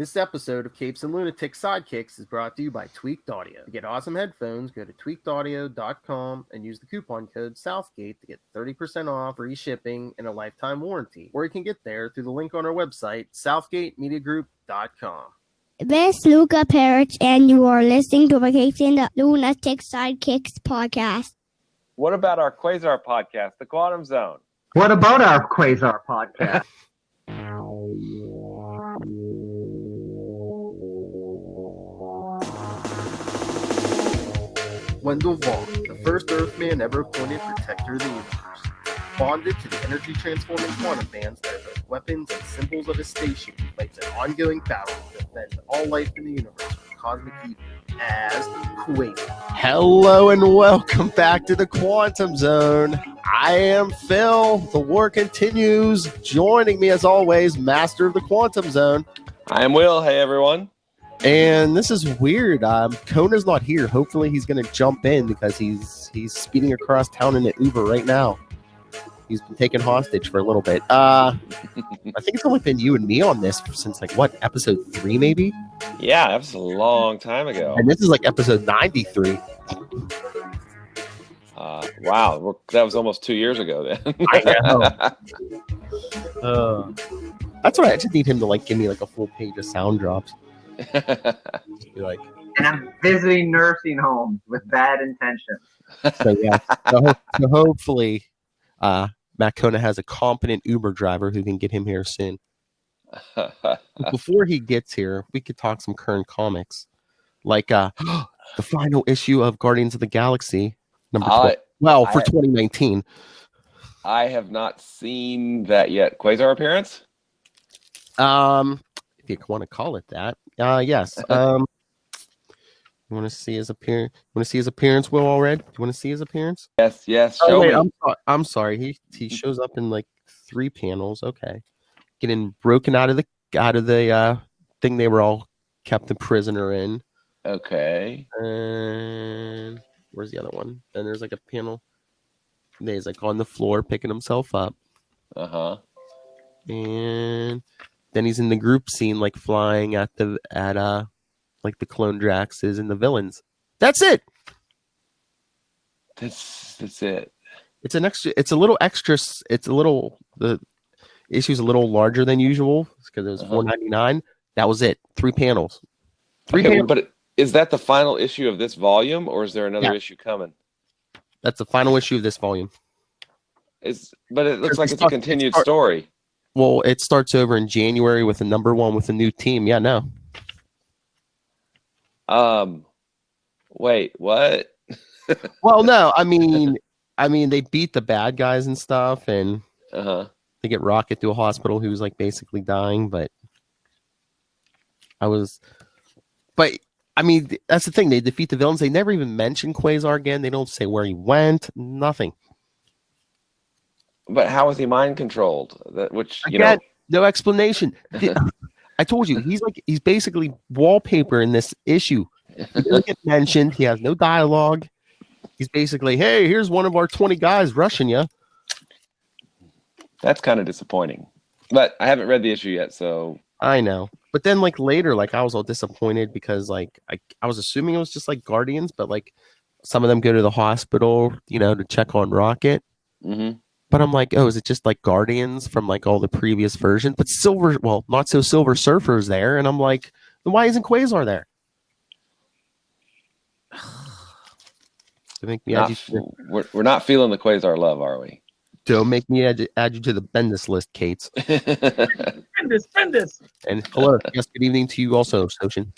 This episode of Capes and Lunatics Sidekicks is brought to you by Tweaked Audio. To get awesome headphones, go to tweakedaudio.com and use the coupon code Southgate to get 30% off, free shipping, and a lifetime warranty. Or you can get there through the link on our website, southgatemediagroup.com. This is Luca Parrish, and you are listening to the Capes and Lunatics Sidekicks Podcast. What about our Quasar podcast, The Quantum Zone? What about our Quasar podcast? Wendell Vaughn, the first Earthman ever appointed protector of the universe, bonded to the energy-transforming quantum bands that are both weapons and symbols of his station, he fights an ongoing battle to defend all life in the universe from cosmic evil as Quasar. Hello and welcome back to the Quantum Zone. I am Phil. The war continues. Joining me as always, Master of the Quantum Zone. I am Will. Hey, everyone. And this is weird. Kona's not here. Hopefully he's going to jump in because he's speeding across town in an Uber right now. He's been taken hostage for a little bit. I think it's only been you and me on this since episode 3 maybe? Yeah, that was a long time ago. And this is episode 93. Wow, that was almost 2 years ago then. I know. That's why I just need him to give me a full page of sound drops. Be like, and I'm visiting nursing homes with bad intentions. So yeah, so hopefully Matt Kona has a competent Uber driver who can get him here soon. Before he gets here, we could talk some current comics, like the final issue of Guardians of the Galaxy number 12. For 2019. I have not seen that yet. Quasar appearance? If you want to call it that. Yes. You want to see his appearance? Will already? Do you want to see his appearance? Yes. Show me. I'm sorry. He shows up in 3 panels. Okay, getting broken out of the thing they were all kept a prisoner in. Okay. And where's the other one? And there's a panel. He's on the floor picking himself up. And then he's in the group scene, flying at the clone Draxes and the villains. That's it. That's it. It's an extra. It's a little extra. The issue's a little larger than usual because it was $4.99. That was it. 3 panels. Panels. But is that the final issue of this volume, or is there another issue coming? That's the final issue of this volume. But it looks like it's a continued story. Well, it starts over in January with a number 1 with a new team. Yeah, no. Wait, what? Well, no, I mean, they beat the bad guys and stuff, and they get Rocket to a hospital who's basically dying. But that's the thing. They defeat the villains. They never even mention Quasar again. They don't say where he went. Nothing. But how is he mind controlled? No explanation. I told you he's basically wallpaper in this issue. He doesn't get mentioned. He has no dialogue. He's basically, hey, here's one of our 20 guys rushing you. That's kind of disappointing. But I haven't read the issue yet, so I know. But then later, I was all disappointed because I was assuming it was just Guardians, but some of them go to the hospital, to check on Rocket. Mm-hmm. But I'm is it just Guardians from all the previous versions? But not so Silver Surfer's there, and I'm then why isn't Quasar there? We're not feeling the Quasar love, are we? Don't make me add you to the Bendis list, Kates. Bendis. And hello, yes, good evening to you also, Soshin.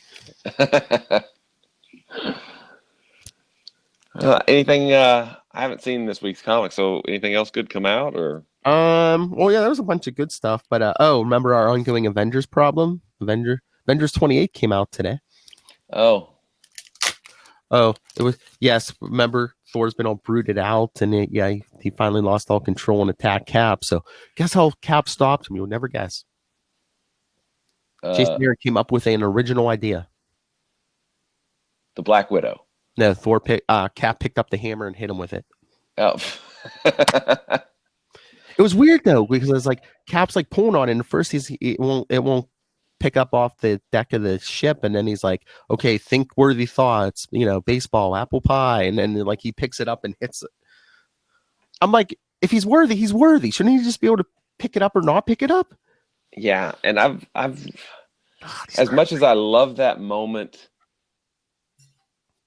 Anything? I haven't seen this week's comic, so anything else good come out or? Well, yeah, there was a bunch of good stuff, but remember our ongoing Avengers problem? Avengers 28 came out today. Oh, it was remember Thor's been all brooded out, and he finally lost all control and attacked Cap. So guess how Cap stopped him? You'll never guess. Jason Aaron came up with an original idea. The Black Widow. No, Cap picked up the hammer and hit him with it. Oh. It was weird though because it's Cap's pulling on it, and at first it won't pick up off the deck of the ship, and then he's like, okay, think worthy thoughts, baseball, apple pie, and then like he picks it up and hits it. I'm like, if he's worthy, he's worthy. Shouldn't he just be able to pick it up or not pick it up? Yeah, and I've as much as I love that moment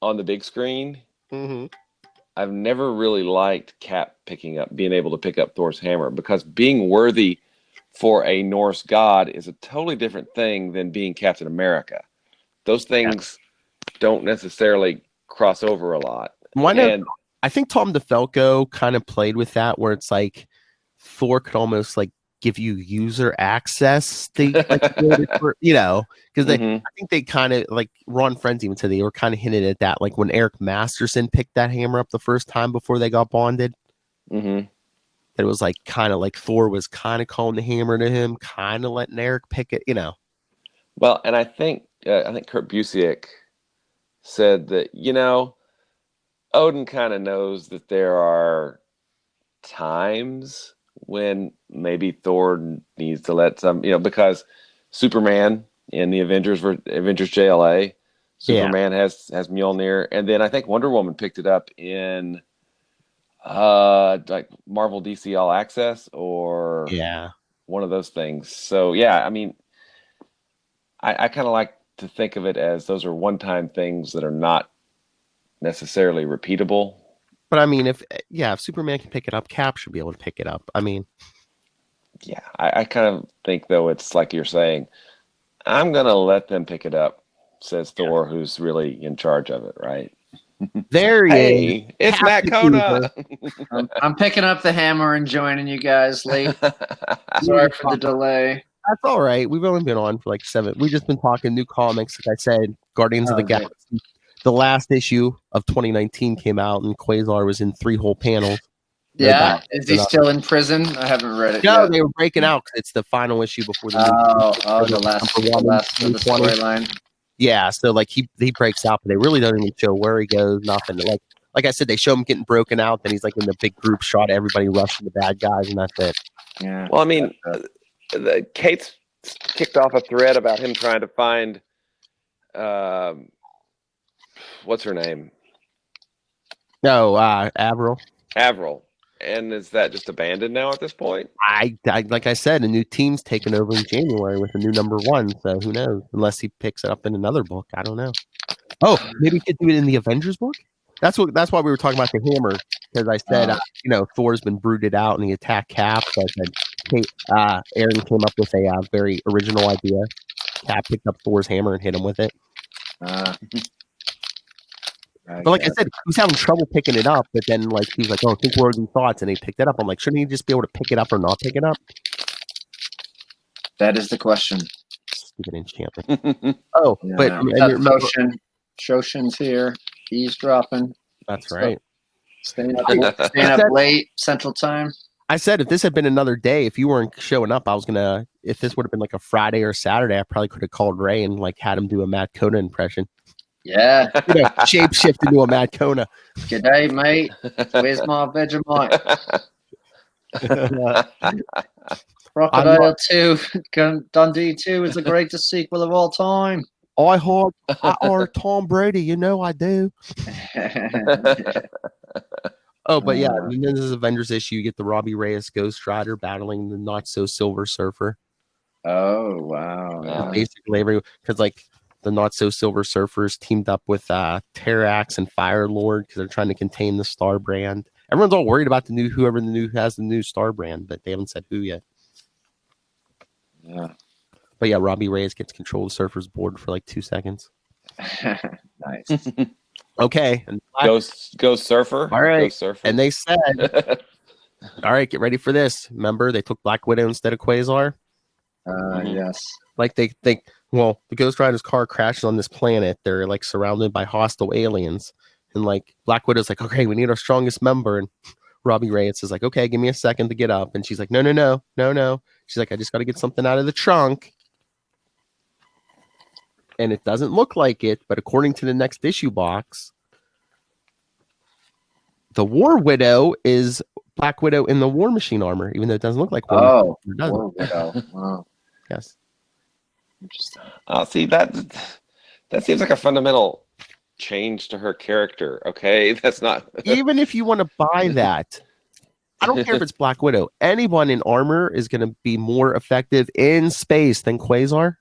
on the big screen, I've never really liked Cap being able to pick up Thor's hammer, because being worthy for a Norse god is a totally different thing than being Captain America. Those things don't necessarily cross over a lot. I think Tom DeFalco kind of played with that, where it's like Thor could almost like give you user access, because I think they kind of, like Ron Friends even said, they were kind of hinted at that, like when Eric Masterson picked that hammer up the first time before they got bonded. That it was like kind of like Thor was kind of calling the hammer to him, kind of letting Eric pick it, Well, and I think Kurt Busiek said that, Odin kind of knows that there are times when maybe Thor needs to let some, because Superman in the Avengers JLA, Superman has Mjolnir, and then I think Wonder Woman picked it up in like Marvel DC All Access or one of those things. So I mean, I kind of like to think of it as those are one-time things that are not necessarily repeatable. But I mean, if Superman can pick it up, Cap should be able to pick it up. I mean, I kind of think, though, it's like you're saying, I'm gonna let them pick it up, says Thor, who's really in charge of it, right? There he is. It's Matt Kona. I'm picking up the hammer and joining you guys late. Sorry for the delay. That's all right. We've only been on for like 7. We've just been talking new comics. Like I said, Guardians of the Galaxy. The last issue of 2019 came out, and Quasar was in 3 whole panels. Yeah, is he still in prison? I haven't read it yet. No, they were breaking out because it's the final issue before the the last of the storyline. Yeah, so like he breaks out, but they really don't even show where he goes. Nothing. Like I said, they show him getting broken out. Then he's like in the big group shot, everybody rushing the bad guys, and that's it. Yeah. Well, I mean, Kate's kicked off a thread about him trying to find, what's her name? No, Avril. Avril. And is that just abandoned now at this point? I like I said, a new team's taken over in January with a new number 1. So who knows? Unless he picks it up in another book, I don't know. Oh, maybe he could do it in the Avengers book. That's why we were talking about the hammer, because I said Thor's been brooded out and he attacked Cap. So I said Aaron came up with a very original idea. Cap picked up Thor's hammer and hit him with it. But like I said, he was having trouble picking it up, but then like he was like, "Oh, think worthy thoughts," and he picked it up. I'm like, shouldn't he just be able to pick it up or not pick it up? That is the question. Stupid enchantment. But Shoshin's here. He's dropping. That's right. Staying up late Central Time. I said if this had been another day, if you weren't showing up, if this would have been like a Friday or Saturday, I probably could have called Ray and like had him do a Matt Kona impression. Yeah. Shape shift into a Matt Kona. G'day, mate. Where's my Vegemite? Crocodile 2, Dundee 2 is the greatest sequel of all time. I are Tom Brady, I do. But yeah, and then this is Avengers issue. You get the Robbie Reyes Ghost Rider battling the Not So Silver Surfer. Oh wow! Basically, because like the Not So Silver Surfers teamed up with Terrax and Fire Lord because they're trying to contain the Star Brand. Everyone's all worried about whoever has the new Star Brand, but they haven't said who yet. Yeah. But yeah, Robbie Reyes gets control of Surfer's board for like 2 seconds. Nice. Okay. And go Surfer. All right. Go Surfer. And they said, all right, get ready for this. Remember, they took Black Widow instead of Quasar? Yes. Like they think, well, the Ghost Rider's car crashes on this planet. They're like surrounded by hostile aliens. And like Black Widow's like, okay, we need our strongest member. And Robbie Reyes is like, okay, give me a second to get up. And she's like, no. She's like, I just got to get something out of the trunk. And it doesn't look like it, but according to the next issue box, the War Widow is Black Widow in the War Machine armor, even though it doesn't look like War Widow. War Widow. Wow. Yes. Interesting. See that seems like a fundamental change to her character. Okay, that's not Even if you want to buy that, I don't care if it's Black Widow. Anyone in armor is going to be more effective in space than Quasar.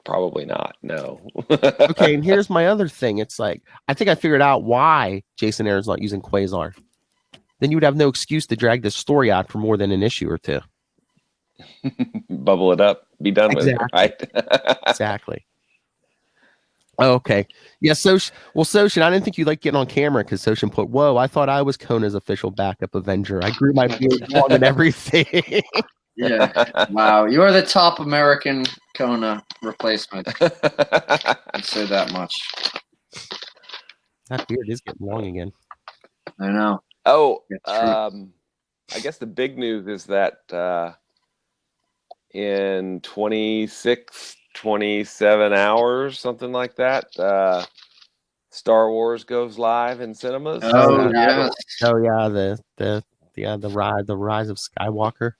probably not. No. Okay, and here's my other thing. It's like I think I figured out why Jason Aaron's not using Quasar. Then you would have no excuse to drag this story out for more than an issue or two. Bubble it up. Be done with it, right? Exactly. Okay. Yeah, Soshin, I didn't think you liked getting on camera because Soshin put, whoa, I thought I was Kona's official backup Avenger. I grew my beard long and everything. Yeah. Wow. You are the top American Kona replacement. I'd say that much. That beard is getting long again. I know. Oh, It's true. I guess the big news is that in 26, 27 hours, something like that, Star Wars goes live in cinemas. Oh, yes. Oh yeah, the rise of Skywalker.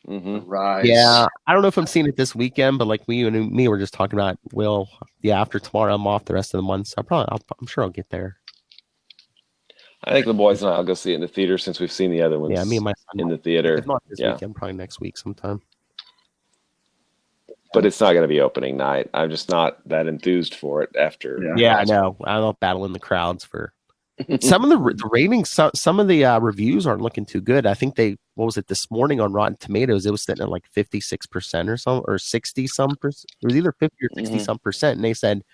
Mm-hmm. Rise. Yeah, I don't know if I'm seeing it this weekend, but like you and me were just talking about. Well, yeah, after tomorrow, I'm off the rest of the month, so I'm sure I'll get there. I think the boys and I'll go see it in the theater since we've seen the other ones. Yeah, me and my son in the theater. If not this Yeah. weekend, probably next week sometime. But it's not going to be opening night. I'm just not that enthused for it after. Yeah, I know. I don't battle in the crowds for some of the ratings. Some of the reviews aren't looking too good. I think what was it this morning on Rotten Tomatoes? It was sitting at like 56% or some, or 60 some percent. It was either 50 or 60 some percent. And they said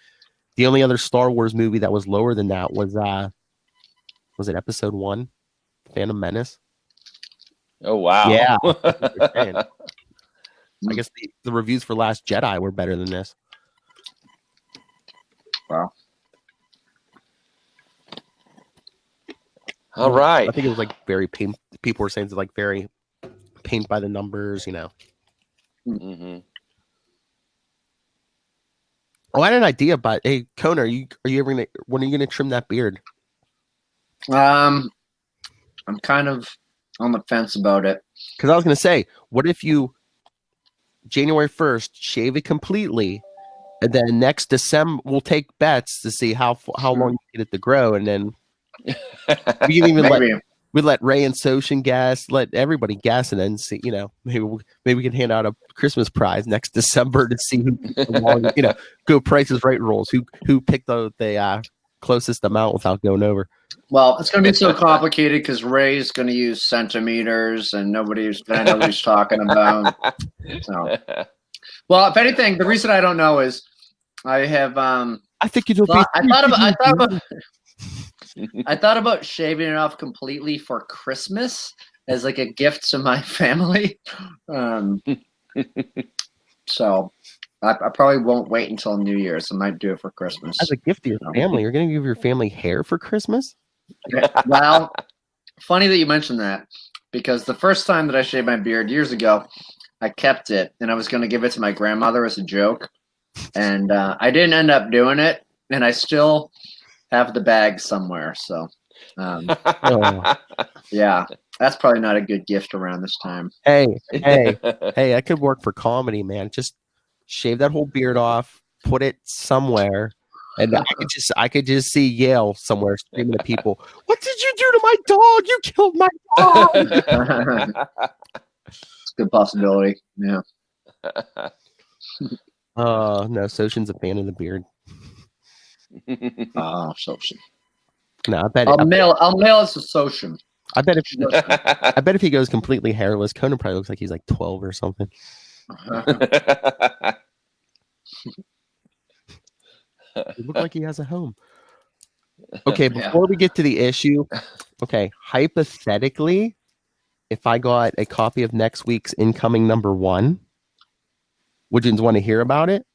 the only other Star Wars movie that was lower than that was it Episode 1, Phantom Menace? Oh wow! Yeah. I guess the reviews for Last Jedi were better than this. Wow. All right. I think it was like very paint. People were saying it's like very paint by the numbers, Mm-hmm. Oh, I had an idea, but hey, Kona, are you ever gonna? When are you gonna trim that beard? I'm kind of on the fence about it. Because I was gonna say, what if you January 1st shave it completely, and then next December we'll take bets to see how long you get it to grow, and then we can even let Ray and Soshin guess, let everybody guess, and then see, maybe we can hand out a Christmas prize next December to see who, go Prices Right rules, who picked the closest amount without going over. Well, it's going to be so complicated because Ray's going to use centimeters, and nobody's going to know what he's talking about. So, well, if anything, the reason I don't know is I have. I think it'll be. I thought about shaving it off completely for Christmas as like a gift to my family. So I probably won't wait until New Year's. I might do it for Christmas. As a gift to your family, you're going to give your family hair for Christmas? Well, funny that you mentioned that, because the first time that I shaved my beard years ago, I kept it and I was going to give it to my grandmother as a joke, and I didn't end up doing it, and I still have the bag somewhere. So, yeah, that's probably not a good gift around this time. Hey, I could work for comedy, man. Just shave that whole beard off, put it somewhere. And I could just see Yale somewhere screaming at people, "What did you do to my dog? You killed my dog!" It's a good possibility. Yeah. No, Soshin's a fan of the beard. Oh, Soshin. No, I bet I'll mail it to Soshin. I bet if he goes completely hairless, Conan probably looks like he's like 12 or something. He looks like he has a home. Okay, before we get to the issue, okay, hypothetically, if I got a copy of next week's incoming number 1, would you want to hear about it?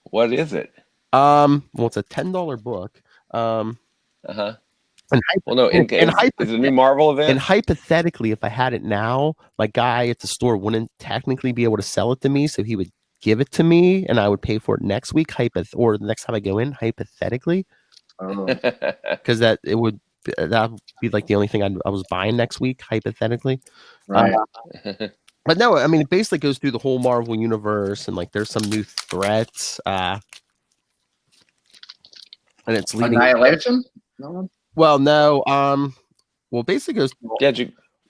What is it? Well, it's a $10 book. Well, no, is it a new Marvel event? And hypothetically, if I had it now, my guy at the store wouldn't technically be able to sell it to me, so he would give it to me, and I would pay for it next week, or the next time I go in, hypothetically, because that would be like the only thing I was buying next week, hypothetically. Right. But no, I mean, it basically goes through the whole Marvel universe, and like there's some new threats, and it's leading. Annihilation? No. Well, no, well, basically goes through Yeah,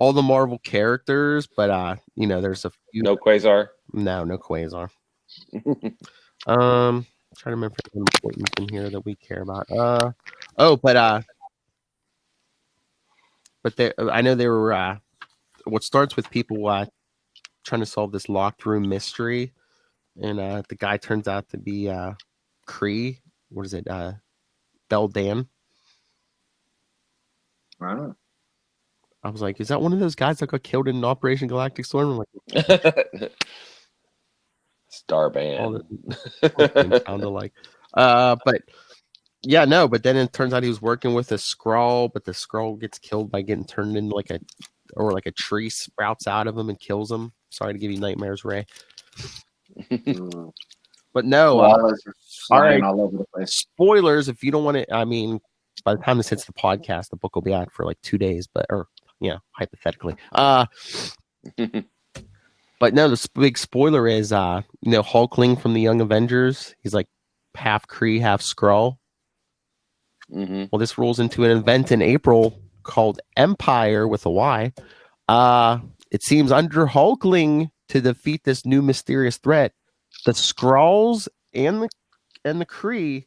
all the Marvel characters, but there's a few. no Quasar. No Quasar. Trying to remember if there's important in here that we care about. But I know they were. What starts with people trying to solve this locked room mystery, and the guy turns out to be Kree. What is it? Beldan. Wow. I was like, is that one of those guys that got killed in Operation Galactic Storm? I'm like, Starband. all the sound alike. But yeah, no. But then it turns out he was working with a Skrull, but the Skrull gets killed by getting turned into like a tree sprouts out of him and kills him. Sorry to give you nightmares, Ray. But no, Koalas are flying right. all over the place. Spoilers. If you don't want to, I mean, by the time this hits the podcast, the book will be out for like 2 days. Hypothetically. But no, the big spoiler is, Hulkling from the Young Avengers. He's like half Kree, half Skrull. Mm-hmm. Well, this rolls into an event in April called Empire with a Y. It seems under Hulkling to defeat this new mysterious threat, the Skrulls and the Kree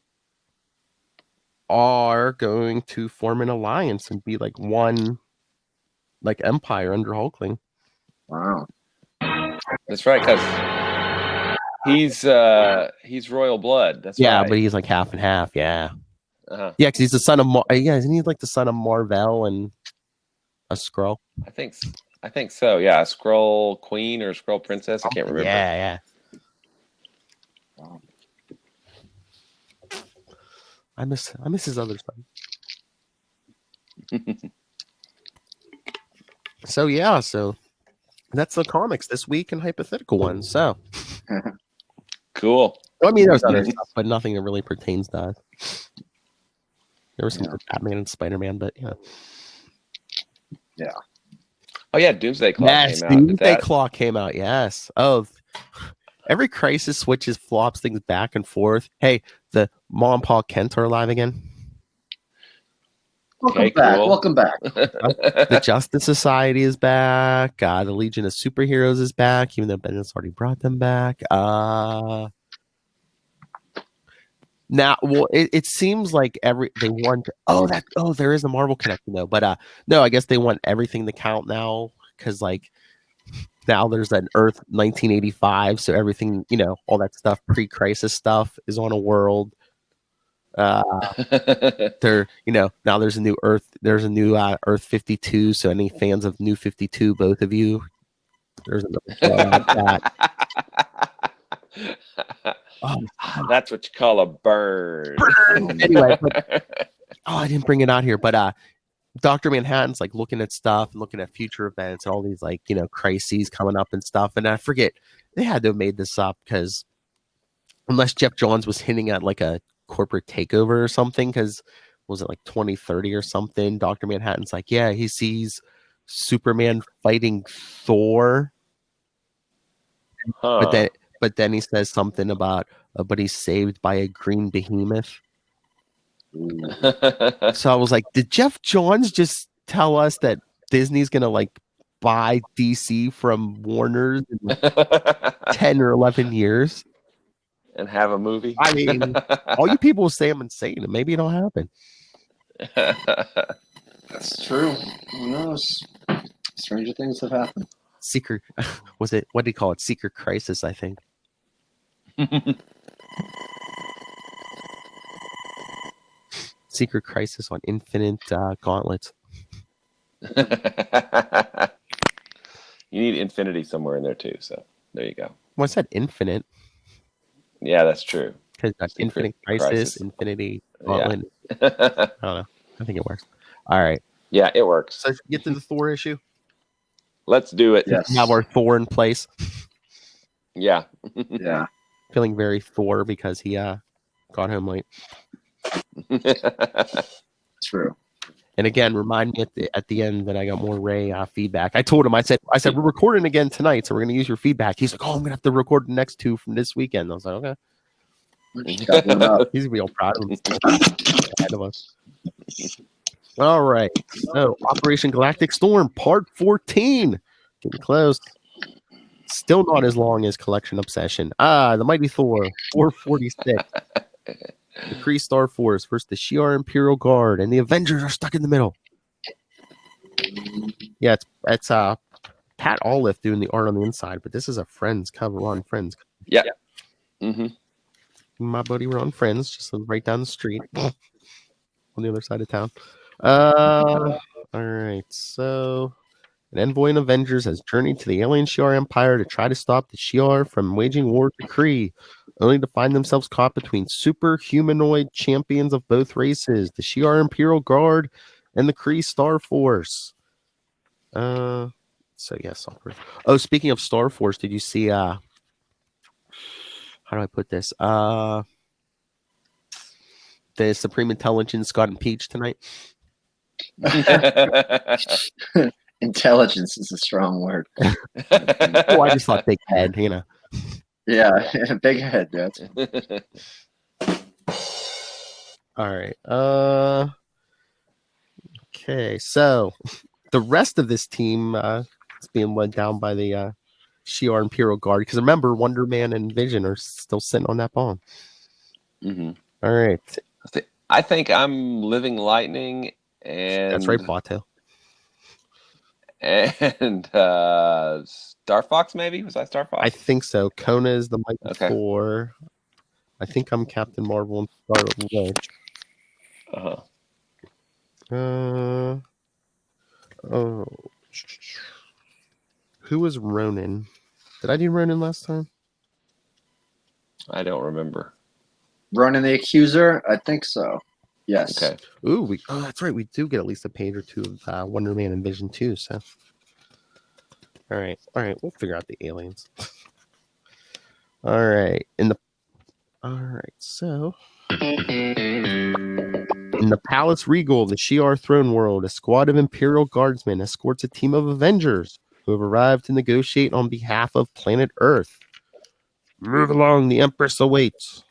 are going to form an alliance and be like one, like Empire under Hulkling. Wow. That's right, because he's royal blood. That's right. But he's like half and half. Yeah. Uh-huh. Yeah, because he's the son of isn't he like the son of Marvel and a Skrull? I think so. Yeah, a Skrull queen or a Skrull princess. I can't remember. Yeah. Wow. I miss his other son. So that's the comics this week and hypothetical ones. So Cool. I mean, there's other stuff, but nothing that really pertains to us. There was some Batman and Spider-Man, but yeah. Oh yeah, Doomsday Clock Yes, came out. Doomsday Clock came out. Yes. Oh, every crisis switches, flops things back and forth. Hey, the Mom and Pa Kent are alive again. Welcome back. Cool. Welcome back. The Justice Society is back. The Legion of Superheroes is back, even though Bennett's already brought them back. Now, well, it seems like they want. There is a Marvel connection though, but no, I guess they want everything to count now because like now there's an Earth 1985, so everything all that stuff, pre-crisis stuff, is on a world. Now there's a new Earth. There's a new Earth 52. So any fans of New 52, both of you, there's another show like that. That's what you call a burn. Anyway, I didn't bring it out here, but Dr. Manhattan's like looking at stuff and looking at future events and all these like crises coming up and stuff. And I forget, they had to have made this up because unless Jeff Johns was hinting at like a corporate takeover or something, because was it like 2030 or something? Dr. Manhattan's like, yeah, he sees Superman fighting Thor, but then he says something about but he's saved by a green behemoth. So I was like, did Jeff Johns just tell us that Disney's gonna like buy DC from Warner's in 10 or 11 years and have a movie? I mean, all you people will say I'm insane, and maybe it'll happen. That's true. Who knows? Stranger things have happened. Secret, what do you call it? Secret Crisis, I think. Secret Crisis on Infinite Gauntlets. You need infinity somewhere in there too, so there you go. Well, I said infinite. Yeah, that's true. Because Infinite Crisis, Infinity Gauntlet. Yeah. I don't know. I think it works. All right. Yeah, it works. So get to the Thor issue. Let's do it. Yes. Now we're Thor in place. Yeah. Yeah. Feeling very Thor because he got home late. True. And again, remind me at the end that I got more Ray feedback. I told him, I said, we're recording again tonight, so we're going to use your feedback. He's like, oh, I'm going to have to record the next 2 from this weekend. I was like, okay. He's going to be all proud of himself. Ahead of us. All right. So, Operation Galactic Storm, Part 14. Getting close. Still not as long as Collection Obsession. The Mighty Thor, 446. The Kree Star Force versus the Shi'ar Imperial Guard, and the Avengers are stuck in the middle. Yeah, it's Pat Olive doing the art on the inside, but this is a Friends cover. We're on Friends. Yeah. Mm-hmm. My buddy, we're on Friends, just right down the street on the other side of town. All right, so an envoy in Avengers has journeyed to the alien Shi'ar Empire to try to stop the Shi'ar from waging war with the Kree, only to find themselves caught between super humanoid champions of both races, the Shi'ar Imperial Guard and the Kree Star Force. So yes. Oh, speaking of Star Force, did you see how do I put this? The Supreme Intelligence got impeached tonight. Intelligence is a strong word. Oh, I just thought big head, you know. Yeah, big head, dude. All right. Okay, so the rest of this team is being led down by the Shi'ar Imperial Guard. Because remember, Wonder Man and Vision are still sitting on that bomb. Mm-hmm. All right. I think I'm Living Lightning, and That's right, Bato. And Star Fox, maybe? Was I Star Fox? I think so. Kona is the Mighty Thor. I think I'm Captain Marvel and Scarlet Witch. Who was Ronin? Did I do Ronin last time? I don't remember. Ronin the Accuser? I think so. Yes. Okay. Ooh, that's right. We do get at least a page or two of Wonder Man and Vision too. So, all right. We'll figure out the aliens. All right. So, in the Palace Regal, the Shi'ar throne world, a squad of Imperial Guardsmen escorts a team of Avengers who have arrived to negotiate on behalf of planet Earth. Move along. The Empress awaits.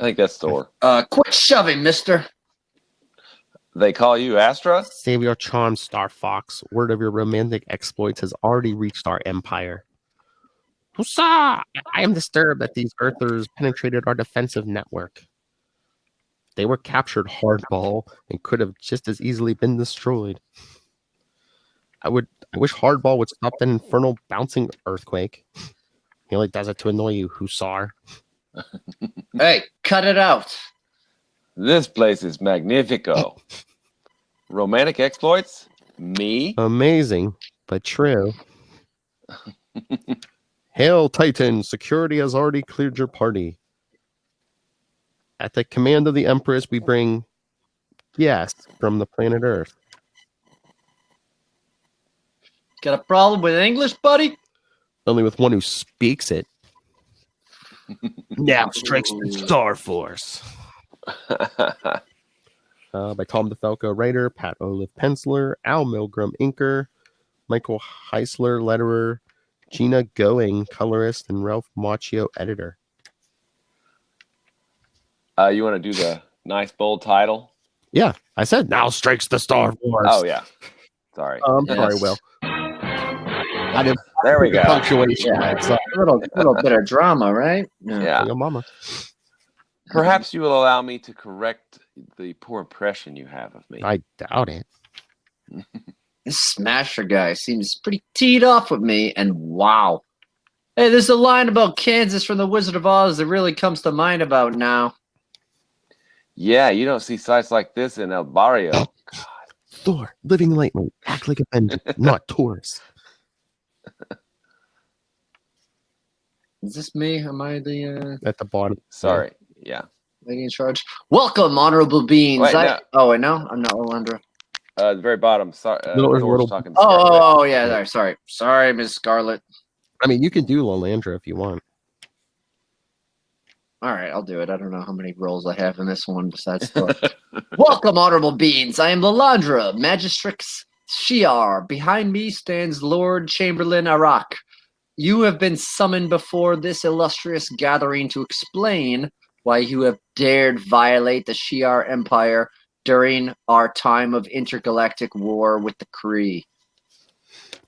I think that's Thor. Quit shoving, mister. They call you Astra? Save your charm, Star Fox. Word of your romantic exploits has already reached our empire. Huzzah! I am disturbed that these Earthers penetrated our defensive network. They were captured hardball and could have just as easily been destroyed. I wish hardball would stop that infernal bouncing earthquake. He only does it to annoy you, Hussar. Hey, cut it out. This place is magnifico. Romantic exploits? Me? Amazing, but true. Hail, Titan! Security has already cleared your party. At the command of the Empress, we bring guests from the planet Earth. Got a problem with English, buddy? Only with one who speaks it. Now strikes the Star Force. By Tom DeFalco, writer, Pat Olive, penciler, Al Milgram, inker, Michael Heisler, letterer, Gina Going, colorist, and Ralph Macchio, editor. You want to do the nice bold title? Yeah, I said now strikes the Star Force. Oh yeah, sorry. Sorry, Will. I didn't. There we go. Punctuation. Yeah, it's a little bit of drama, right? Yeah. Your mama. Perhaps you will allow me to correct the poor impression you have of me. I doubt it. This Smasher guy seems pretty teed off with me, and wow. Hey, there's a line about Kansas from The Wizard of Oz that really comes to mind about now. Yeah, you don't see sites like this in El Barrio. God. Thor, living lightly, act like a Avenger, not tourists. Is this me? Am I the At the bottom. Sorry. Yeah. lady in charge? Welcome, honorable beings. Wait, no. Oh, wait, no? I'm not Olandra. The very bottom. Sorry. Little- talking to Scarlet. Oh, yeah. Sorry. Sorry, Miss Scarlet. I mean, you can do Lalandra if you want. All right, I'll do it. I don't know how many roles I have in this one besides Thor. Welcome, honorable beings. I am Lalandra, Magistrix Shiar. Behind me stands Lord Chamberlain Arak. You have been summoned before this illustrious gathering to explain why you have dared violate the Shiar Empire during our time of intergalactic war with the Kree.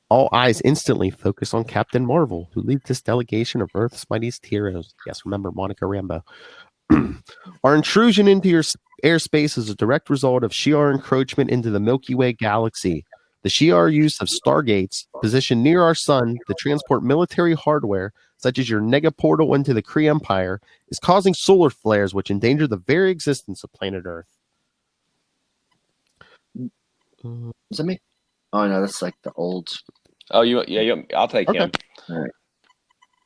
All eyes instantly focus on Captain Marvel, who leads this delegation of Earth's mightiest heroes. Yes, remember Monica Rambeau. Our intrusion into your airspace is a direct result of Shi'ar encroachment into the Milky Way galaxy. The Shi'ar use of stargates positioned near our sun to transport military hardware, such as your negaportal into the Kree Empire, is causing solar flares which endanger the very existence of planet Earth. Is that me? Oh no, that's like the old. Oh, I'll take him. All right.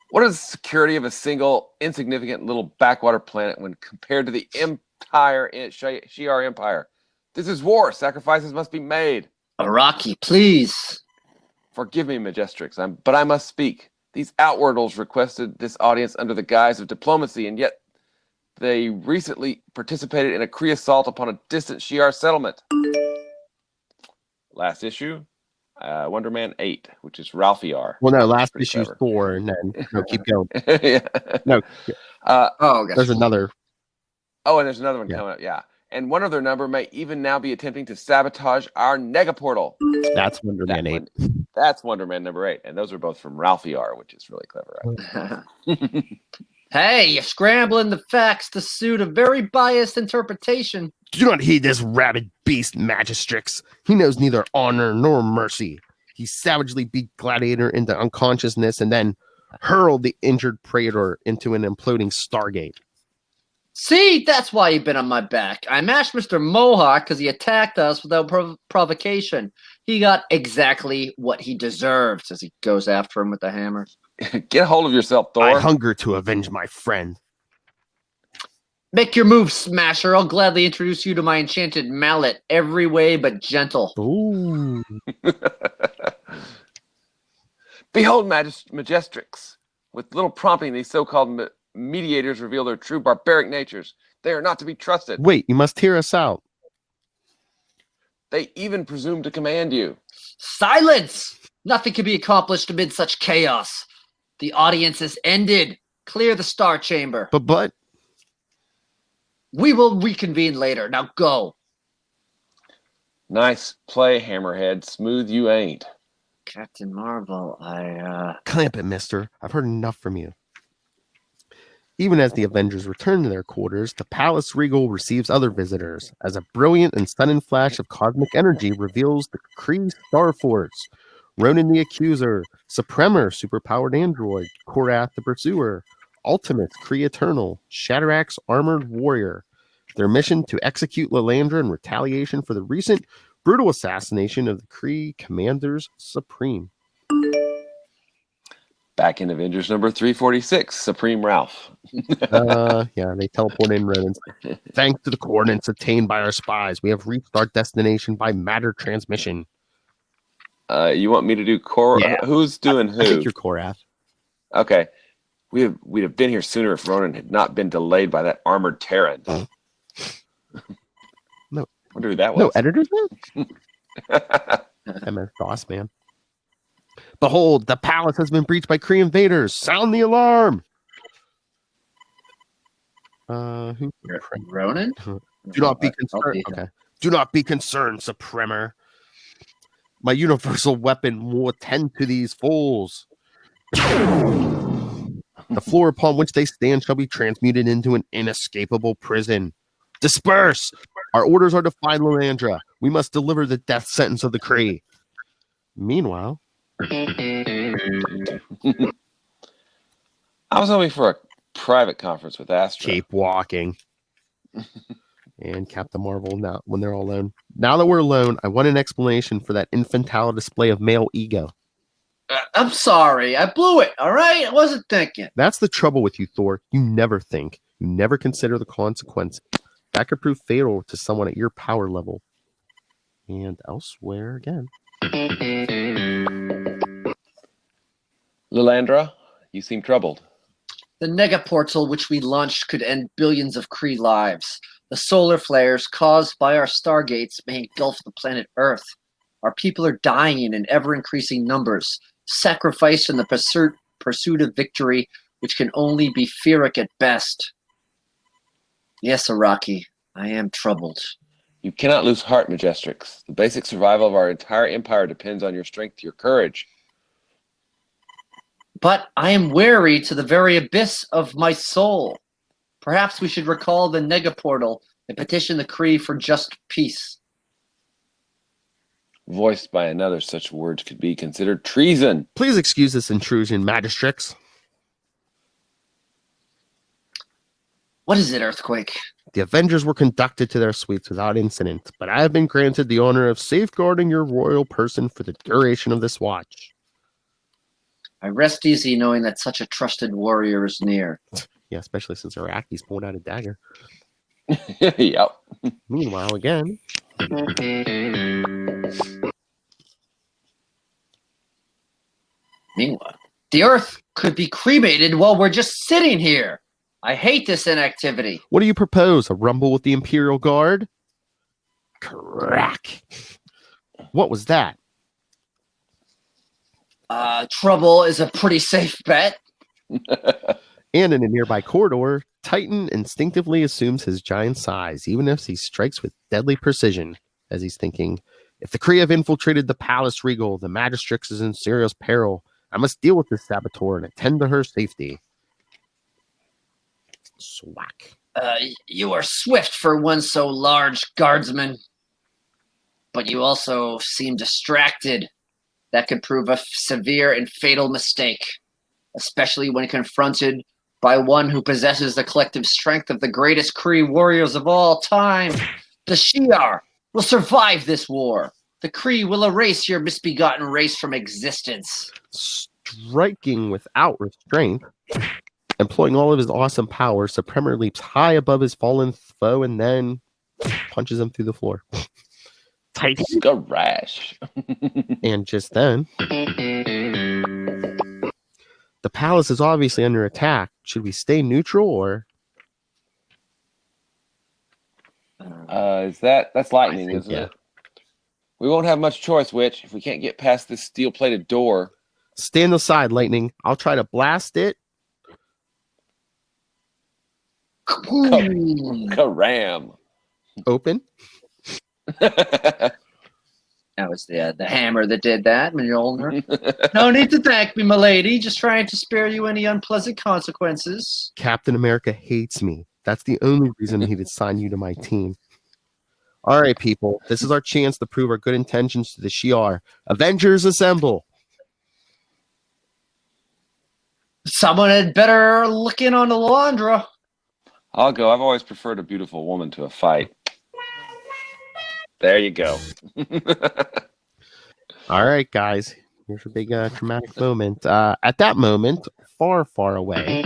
What is the security of a single insignificant little backwater planet when compared to the entire Shi'ar Empire? This is war. Sacrifices must be made. Araki, please. Forgive me, Magistrix, but I must speak. These Outworldles requested this audience under the guise of diplomacy, and yet they recently participated in a Kree assault upon a distant Shi'ar settlement. Last issue, Wonder Man 8, which is Ralphie R. Well, no, last issue is 4, and then keep going. Yeah. No, Gotcha. there's another. Oh, and there's another one coming up. Yeah, and one of their number may even now be attempting to sabotage our negaportal. That's Wonder Man 8. That's Wonder Man number 8, and those are both from Ralphie R, which is really clever. Right? Hey, you're scrambling the facts to suit a very biased interpretation. Do not heed this rabid beast, Magistrix. He knows neither honor nor mercy. He savagely beat Gladiator into unconsciousness and then hurled the injured Praetor into an imploding Stargate. See, that's why you've been on my back. I mashed Mr. Mohawk because he attacked us without provocation. He got exactly what he deserved as he goes after him with the hammer. Get a hold of yourself, Thor. I hunger to avenge my friend. Make your move, Smasher. I'll gladly introduce you to my enchanted mallet, every way but gentle. Ooh. Behold, Magistrix. With little prompting, these so-called mediators reveal their true barbaric natures. They are not to be trusted. Wait, you must hear us out. They even presume to command you. Silence! Nothing can be accomplished amid such chaos. The audience is ended. Clear the Star Chamber. But... We will reconvene later. Now go. Nice play, Hammerhead. Smooth you ain't. Captain Marvel, Clamp it, mister. I've heard enough from you. Even as the Avengers return to their quarters, the Palace Regal receives other visitors, as a brilliant and sudden flash of cosmic energy reveals the Kree Star Force. Ronan the Accuser, Supremer, superpowered android, Korath the Pursuer, Ultimates, Kree Eternal, Shatterax, Armored Warrior. Their mission to execute Lalandra in retaliation for the recent brutal assassination of the Kree Commanders Supreme. Back in Avengers number 346, Supreme Ralph. Yeah, they teleport in Ronan. Thanks to the coordinates obtained by our spies, we have reached our destination by matter transmission. You want me to do Yeah. Who's doing who? I think you're Korath. Okay. We'd have been here sooner if Ronan had not been delayed by that armored Terran. No. Wonder who that was. No editors now? MS DOS, man. Behold, the palace has been breached by Kree invaders. Sound the alarm. Who? Ronan? Do not be concerned. Okay. Do not be concerned, Supremer. My universal weapon will attend to these fools. The floor upon which they stand shall be transmuted into an inescapable prison. Disperse! Our orders are to find Lalandra. We must deliver the death sentence of the Kree. Meanwhile, I was hoping for a private conference with Astra. keep walking. And Captain Marvel, now when they're all alone. Now that we're alone, I want an explanation for that infantile display of male ego. I'm sorry. I blew it. All right? I wasn't thinking. That's the trouble with you, Thor. You never think. You never consider the consequences. That could prove fatal to someone at your power level. And elsewhere again. Lalandra, you seem troubled. The negaportal which we launched could end billions of Kree lives. The solar flares caused by our stargates may engulf the planet Earth. Our people are dying in ever-increasing numbers, sacrificed in the pursuit of victory, which can only be Pyrrhic at best. Yes, Araki, I am troubled. You cannot lose heart, Majestrix. The basic survival of our entire empire depends on your strength, your courage. But I am weary to the very abyss of my soul. Perhaps we should recall the negaportal and petition the Kree for just peace. Voiced by another, such words could be considered treason. Please excuse this intrusion, Magistrix. What is it, Earthquake? The Avengers were conducted to their suites without incident, but I have been granted the honor of safeguarding your royal person for the duration of this watch. I rest easy knowing that such a trusted warrior is near. Yeah, especially since Araki's pulling out a dagger. Yep. Meanwhile, again. Meanwhile, the Earth could be cremated while we're just sitting here. I hate this inactivity. What do you propose? A rumble with the Imperial Guard? Crack. What was that? Trouble is a pretty safe bet. And in a nearby corridor, Titan instinctively assumes his giant size, even if he strikes with deadly precision, as he's thinking, if the Kree have infiltrated the Palace Regal, the Magistrix is in serious peril. I must deal with this saboteur and attend to her safety. Swack. You are swift for one so large, guardsman. But you also seem distracted. That could prove a severe and fatal mistake, especially when confronted by one who possesses the collective strength of the greatest Kree warriors of all time. The Shi'ar will survive this war. The Kree will erase your misbegotten race from existence. Striking without restraint, employing all of his awesome power, Supremor leaps high above his fallen foe and then punches him through the floor. Titan. Scarash. And just then, the palace is obviously under attack. Should we stay neutral or? That's lightning, isn't it? We won't have much choice, Witch, if we can't get past this steel-plated door. Stand aside, Lightning. I'll try to blast it. Karam. Open. That was the hammer that did that, Mjolnir. No need to thank me, milady. Just trying to spare you any unpleasant consequences. Captain America hates me. That's the only reason he'd assign you to my team. All right, people. This is our chance to prove our good intentions to the Shi'ar. Avengers assemble. Someone had better look in on the Laundra. I'll go. I've always preferred a beautiful woman to a fight. There you go. All right, guys. Here's a big traumatic moment. At that moment, far, far away,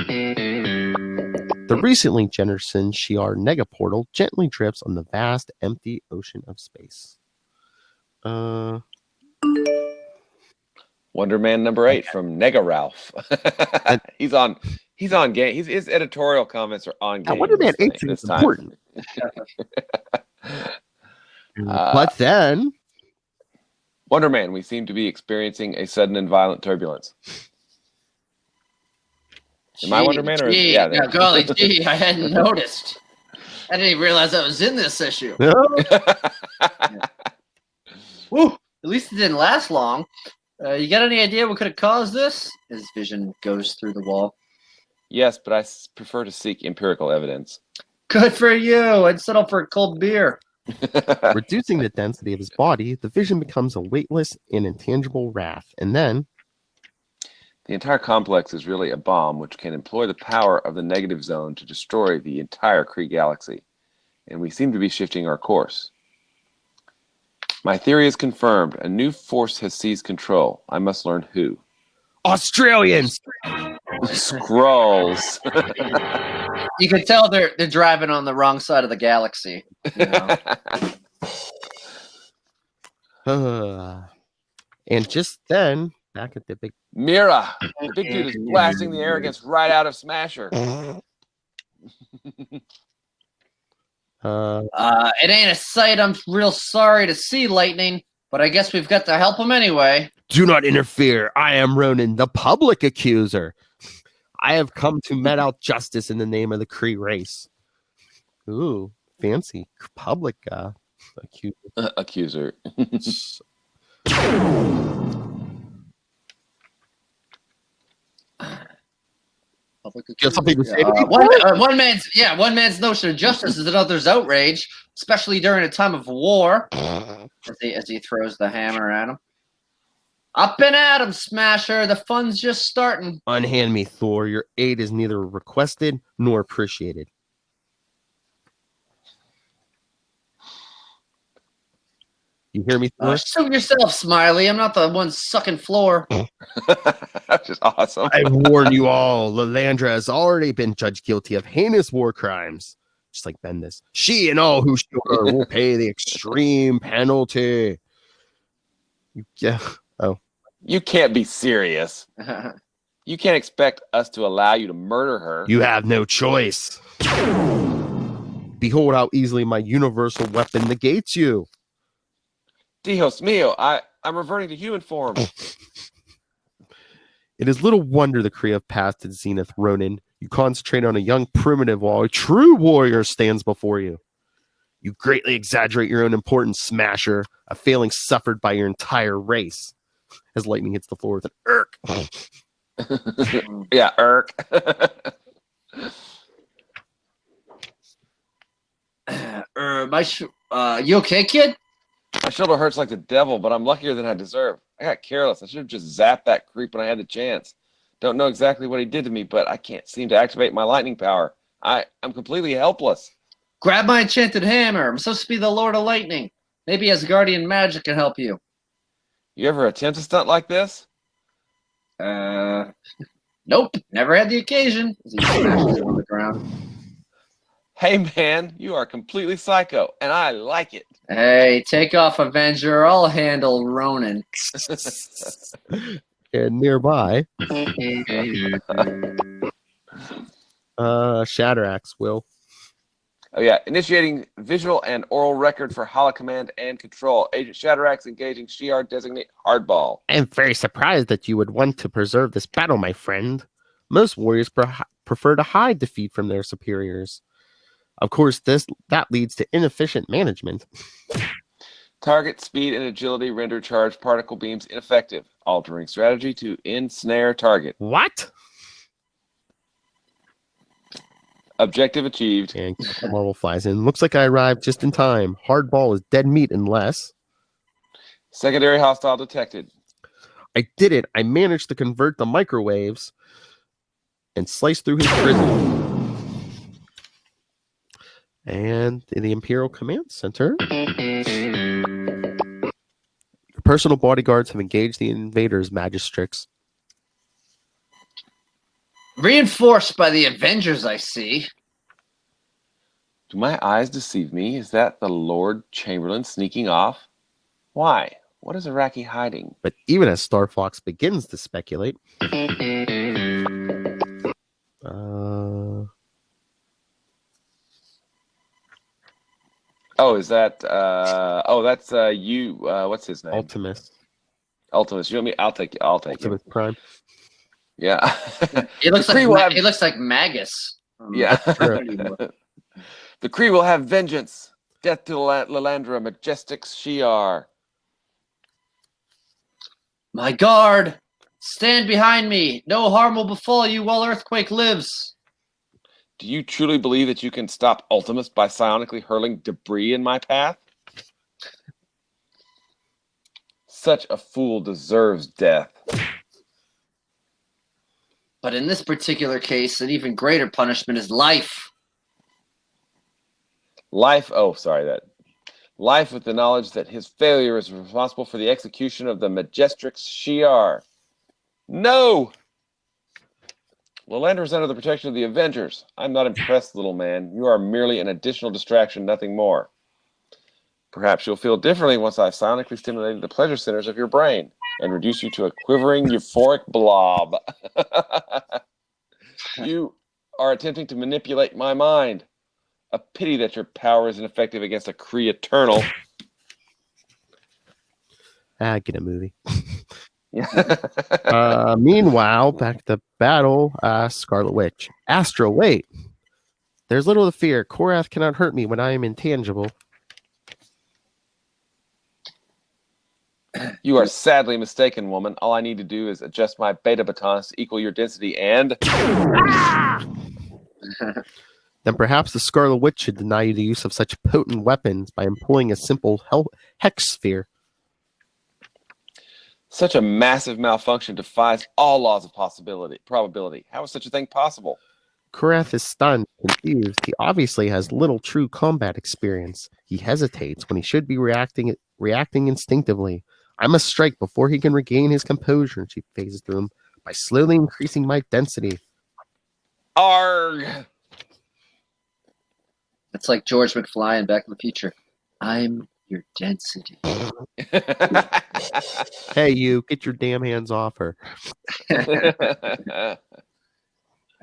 the recently jettisoned Shi'ar negaportal gently drifts on the vast, empty ocean of space. Wonder Man number 8 from Nega Ralph. He's on game. His editorial comments are on game. Wonder Man 8 is important. But then, Wonder Man, we seem to be experiencing a sudden and violent turbulence. Am I Wonder Man? Golly gee, I hadn't noticed. I didn't even realize I was in this issue. Woo, at least it didn't last long. You got any idea what could have caused this? His vision goes through the wall. Yes, but I prefer to seek empirical evidence. Good for you. I'd settle for a cold beer. reducing the density of his body, the vision becomes a weightless and intangible wrath. And then, the entire complex is really a bomb which can employ the power of the negative zone to destroy the entire Kree galaxy. And we seem to be shifting our course. My theory is confirmed. A new force has seized control. I must learn who. Australians! Scrolls. You can tell they're driving on the wrong side of the galaxy. You know? And just then, back at the big. Mira, the big dude is blasting the arrogance right out of Smasher. It ain't a sight I'm real sorry to see, Lightning, but I guess we've got to help him anyway. Do not interfere. I am Ronan, the public accuser. I have come to met out justice in the name of the Kree race. Ooh, fancy public Accuser. You have something to say? One man's notion of justice is another's outrage, especially during a time of war. As he throws the hammer at him. Up and at him, Smasher. The fun's just starting. Unhand me, Thor. Your aid is neither requested nor appreciated. You hear me, Thor? Shoot yourself, Smiley. I'm not the one sucking floor. That's just awesome. I warn you all, Lilandra has already been judged guilty of heinous war crimes. Just like Bendis. She and all who shoot her will pay the extreme penalty. You can't be serious. You can't expect us to allow you to murder her. You have no choice. Behold how easily my universal weapon negates you. Dios mío, I'm reverting to human form. It is little wonder the Kree have passed to Zenith, Ronin. You concentrate on a young primitive while a true warrior stands before you. You greatly exaggerate your own importance, Smasher, a failing suffered by your entire race. As lightning hits the floor with an irk. Yeah, irk. You okay, kid? My shoulder hurts like the devil, but I'm luckier than I deserve. I got careless. I should have just zapped that creep when I had the chance. Don't know exactly what he did to me, but I can't seem to activate my lightning power. I'm completely helpless. Grab my enchanted hammer. I'm supposed to be the Lord of Lightning. Maybe Asgardian magic can help you. You ever attempt a stunt like this? Nope. Never had the occasion. As he smashes it on the ground. Hey, man, you are completely psycho, and I like it. Hey, take off, Avenger. I'll handle Ronan. And nearby, Shatteraxe will. Oh, yeah. Initiating visual and oral record for holocommand and control. Agent Shatteraxe engaging Shi'ar designate Hardball. I am very surprised that you would want to preserve this battle, my friend. Most warriors prefer to hide defeat from their superiors. Of course, that leads to inefficient management. Target speed and agility render charged particle beams ineffective. Altering strategy to ensnare target. What? Objective achieved. And Marvel flies in. Looks like I arrived just in time. Hardball is dead meat unless... Secondary hostile detected. I did it. I managed to convert the microwaves and slice through his prison. And in the Imperial Command Center, your personal bodyguards have engaged the invaders' magistrates. Reinforced by the Avengers, I see. Do my eyes deceive me? Is that the Lord Chamberlain sneaking off? Why? What is Iraqi hiding? But even as Star Fox begins to speculate, Oh, is that that's you what's his name? Ultimus. Ultimus. You want me? I'll take you. Ultimus Prime. Yeah. It looks like Magus. Yeah. The Kree will have vengeance. Death to Lilandra, Majestics Shi'ar. My guard, stand behind me. No harm will befall you while Earthquake lives. Do you truly believe that you can stop Ultimus by psionically hurling debris in my path? Such a fool deserves death. But in this particular case, an even greater punishment is life. Life with the knowledge that his failure is responsible for the execution of the Majestics Shi'ar. No! Lilandra is under the protection of the Avengers. I'm not impressed, little man. You are merely an additional distraction, nothing more. Perhaps you'll feel differently once I've psionically stimulated the pleasure centers of your brain. and reduce you to a quivering, euphoric blob. You are attempting to manipulate my mind. A pity that your power isn't effective against a Kree Eternal. Get a movie. Meanwhile, back to battle, Scarlet Witch. Astra, wait. There's little to fear. Korath cannot hurt me when I am intangible. You are sadly mistaken, woman. All I need to do is adjust my beta batons to equal your density and... Then perhaps the Scarlet Witch should deny you the use of such potent weapons by employing a simple hex sphere. Such a massive malfunction defies all laws of probability. How is such a thing possible? Korath is stunned, confused. He obviously has little true combat experience. He hesitates when he should be reacting instinctively. I must strike before he can regain his composure, and she phases through him by slowly increasing my density. Arg! It's like George McFly in Back to the Future. I'm your density. Hey, you, get your damn hands off her.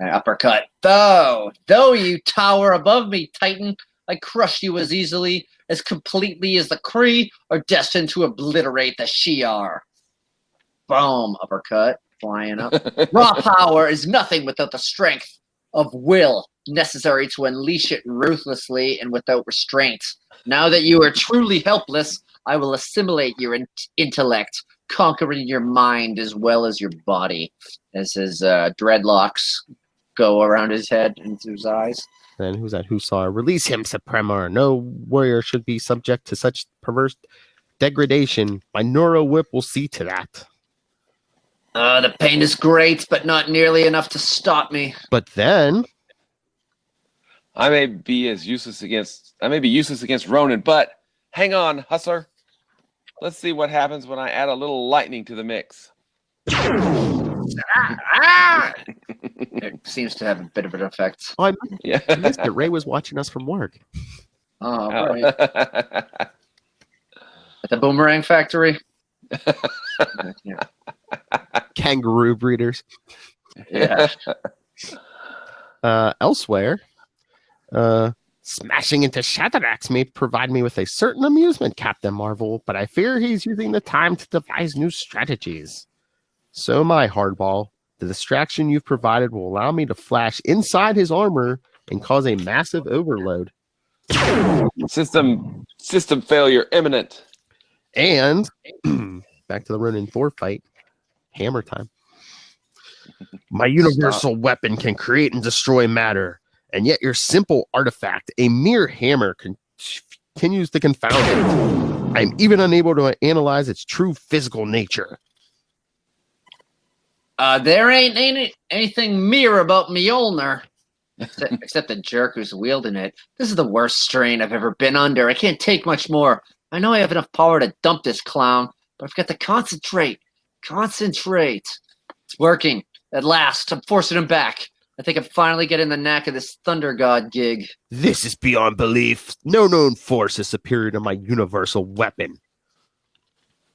Uppercut. Though you tower above me, Titan, I crush you as easily, as completely as the Kree are destined to obliterate the Shi'ar. Boom, uppercut, flying up. Raw power is nothing without the strength of will necessary to unleash it ruthlessly and without restraint. Now that you are truly helpless, I will assimilate your intellect, conquering your mind as well as your body. As his dreadlocks go around his head into his eyes. Then who's that Hussar? Release him, Supremor. No warrior should be subject to such perverse degradation. My neuro whip will see to that. The pain is great, but not nearly enough to stop me. But then I may be useless against Ronan, but hang on, Hustler. Let's see what happens when I add a little lightning to the mix. It seems to have a bit of an effect. I Yeah. missed it. Ray was watching us from work. Oh, right. At the Boomerang Factory. Yeah. Kangaroo breeders. Yeah. Elsewhere, smashing into Shatterax may provide me with a certain amusement, Captain Marvel, but I fear he's using the time to devise new strategies. So my hardball, the distraction you've provided will allow me to flash inside his armor and cause a massive overload. System failure imminent. And back to the Ronin 4 fight. Hammer time. My universal weapon can create and destroy matter, and yet your simple artifact, a mere hammer, continues to confound it. I am even unable to analyze its true physical nature. There ain't anything mere about Mjolnir. Except the jerk who's wielding it. This is the worst strain I've ever been under. I can't take much more. I know I have enough power to dump this clown, but I've got to concentrate. Concentrate. It's working. At last, I'm forcing him back. I think I'm finally getting the knack of this Thunder God gig. This is beyond belief. No known force is superior to my universal weapon.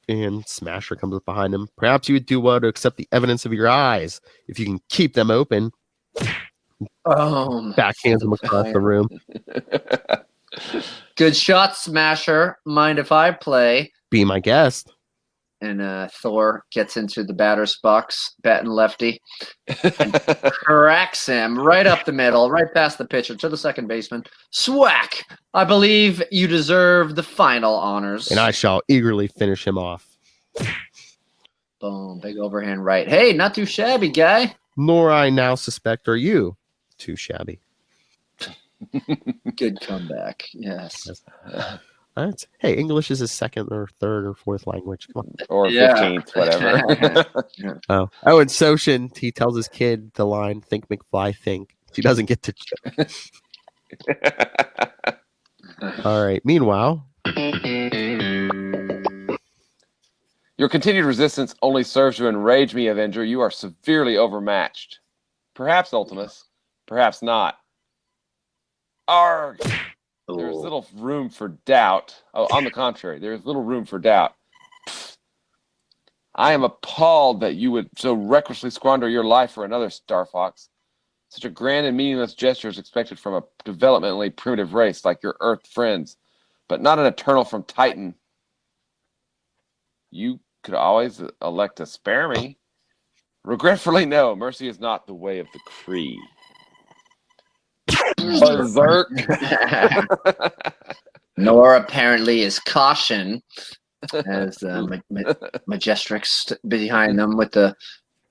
And Smasher comes up behind him. Perhaps you would do well to accept the evidence of your eyes. If you can keep them open. Backhands him across the room. Good shot, Smasher. Mind if I play? Be my guest. And Thor gets into the batter's box, batting lefty, and cracks him right up the middle, right past the pitcher to the second baseman. Swack! I believe you deserve the final honors. And I shall eagerly finish him off. Boom, big overhand right. Hey, not too shabby, guy. Nor I now suspect are you too shabby. Good comeback. Yes. Hey, English is his second or third or fourth language. Come on. Or 15th, whatever. Oh, and Soshin, he tells his kid the line, think McFly, think. She doesn't get to All right. Meanwhile, your continued resistance only serves to enrage me, Avenger. You are severely overmatched. Perhaps, Ultimus. Perhaps not. Arg! There's little room for doubt. Oh, on the contrary, there is little room for doubt. I am appalled that you would so recklessly squander your life for another, Star Fox. Such a grand and meaningless gesture is expected from a developmentally primitive race like your Earth friends, but not an eternal from Titan. You could always elect to spare me. Regretfully, no. Mercy is not the way of the Kree. Berserk. Nor apparently is caution, as Majestrix behind them with the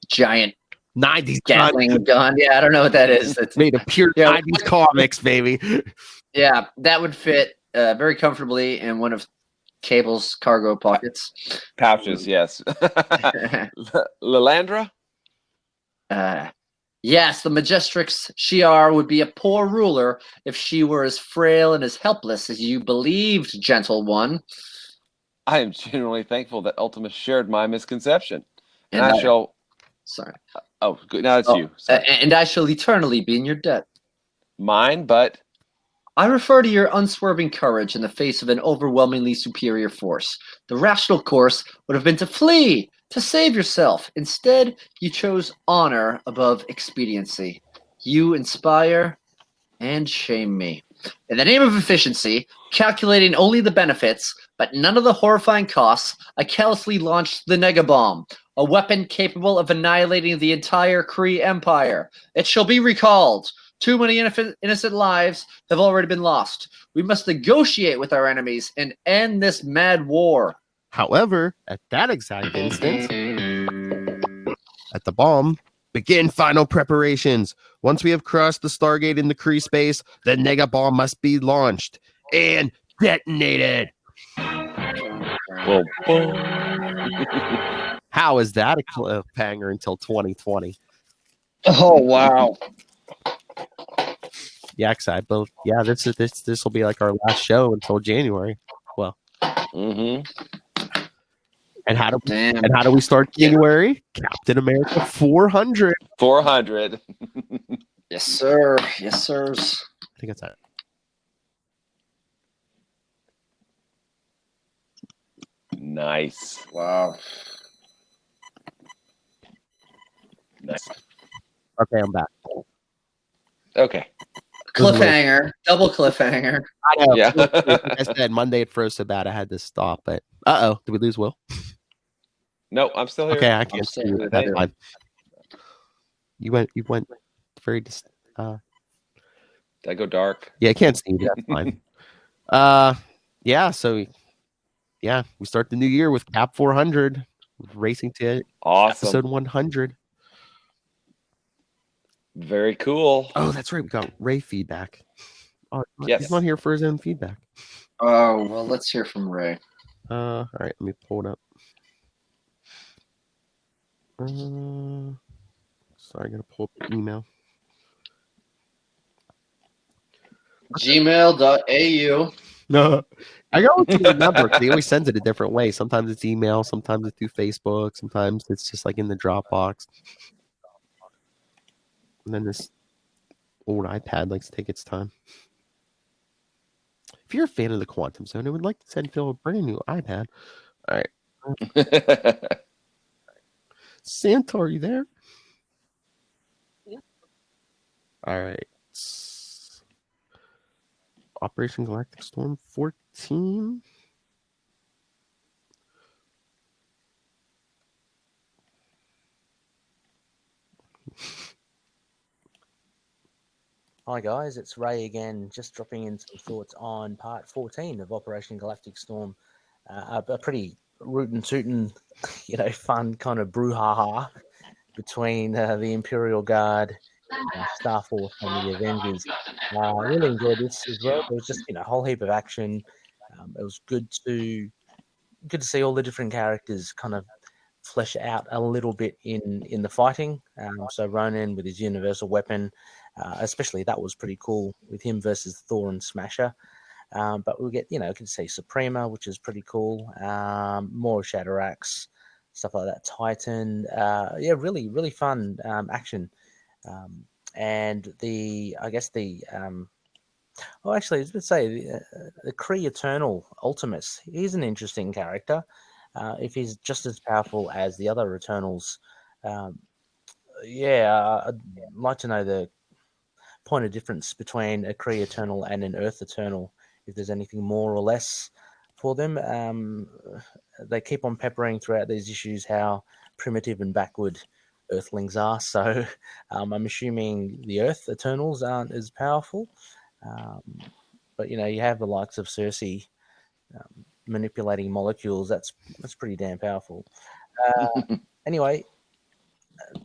giant 90s Gatling gun. Yeah, I don't know what that is. That's made of pure 90s comics, baby. Yeah, that would fit very comfortably in one of Cable's cargo pockets. Pouches, yes. Lilandra? Yes, the Majestrix Shi'ar would be a poor ruler if she were as frail and as helpless as you believed, gentle one. I am genuinely thankful that Ultimus shared my misconception. And I shall... Sorry. Oh, good. Now it's you. And I shall eternally be in your debt. Mine, but... I refer to your unswerving courage in the face of an overwhelmingly superior force. The rational course would have been to flee, to save yourself. Instead, you chose honor above expediency. You inspire and shame me. In the name of efficiency, calculating only the benefits, but none of the horrifying costs, I callously launched the Negabomb, a weapon capable of annihilating the entire Kree Empire. It shall be recalled. Too many innocent lives have already been lost. We must negotiate with our enemies and end this mad war. However, at that exact instant, at the bomb, begin final preparations. Once we have crossed the Stargate in the Kree space, the Nega Bomb must be launched and detonated. Well, How is that a cliffhanger until 2020? Oh, wow. Yeah, excited. But yeah, this will be like our last show until January. Well, mm-hmm. And how do we start January? Captain America 400. 400. Yes, sir. Yes, sirs. I think that's it. Nice. Wow. Nice. Okay, I'm back. Okay. Cliffhanger. Double cliffhanger. I know. Yeah. Like I said, Monday it froze so bad I had to stop. But did we lose Will? No, I'm still here. Okay, I can't see you. That's fine. You went very Did I go dark? yeah, I can't see you. That's fine. Yeah, so yeah, we start the new year with Cap 400, racing to Awesome. episode 100. Very cool. Oh, that's right. We got Ray feedback. Oh, Yes. he's not here for his own feedback. Oh, well, let's hear from Ray. All right, let me pull it up. Sorry, I gotta pull up the email. Gmail.au. No, I got to remember because he always sends it a different way. Sometimes it's email, sometimes it's through Facebook, sometimes it's just like in the Dropbox. And then this old iPad likes to take its time. If you're a fan of the Quantum Zone, I would like to send Phil a brand new iPad. All right. Santa, are you there? Yeah. All right. Operation Galactic Storm 14. Hi guys, it's Ray again, just dropping in some thoughts on part 14 of Operation Galactic Storm. A pretty rootin' tootin', fun kind of brouhaha between the Imperial Guard, Star Force, and the Avengers. I really enjoyed this as well. There was just a whole heap of action. It was good to see all the different characters kind of flesh out a little bit in the fighting. So Ronan with his universal weapon. Especially that was pretty cool with him versus Thor and Smasher. But we'll get, I could say Suprema, which is pretty cool. More Shatterax, stuff like that. Titan. Really, really fun action. And the Kree Eternal Ultimus, he's an interesting character. if he's just as powerful as the other Eternals, I'd like to know the point of difference between a Kree Eternal and an Earth Eternal, if there's anything more or less for them. They keep on peppering throughout these issues how primitive and backward Earthlings are, so I'm assuming the Earth Eternals aren't as powerful. But you have the likes of Cersei manipulating molecules. That's pretty damn powerful. Anyway,